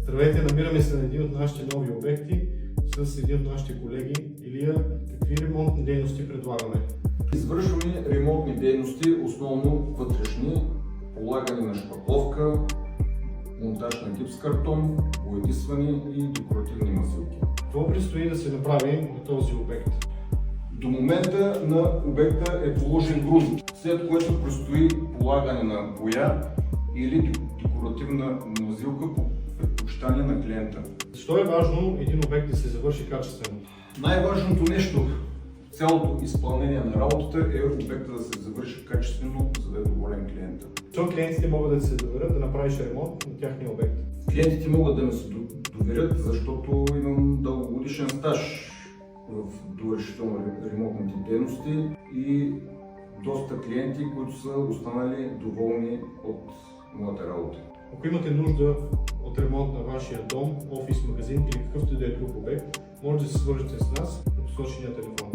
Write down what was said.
Здравейте, намираме се на един от нашите нови обекти с един от нашите колеги. Илия, какви ремонтни дейности предлагаме? Извършваме ремонтни дейности, основно вътрешни, полагане на шпакловка, монтаж на гипс картон, боядисване и декоративни мазилки. Какво предстои да се направи на този обект? До момента на обекта е положен грунт, след което предстои полагане на боя или декоративна мазилка по предпочитание на клиента. Защо е важно един обект да се завърши качествено? Най-важното нещо в цялото изпълнение на работата е обекта да се завърши качествено, за да е доволен клиента. Защо клиентите могат да се доверят да направиш ремонт на тяхния обект? Клиентите могат да ми се доверят, защото имам дългогодишен стаж в довершително ремонтните дейности и доста клиенти, които са останали доволни от моята работа. Ако имате нужда от ремонт на вашия дом, офис, магазин или какъвто и да е друг обект, може да се свържете с нас на посочения телефон.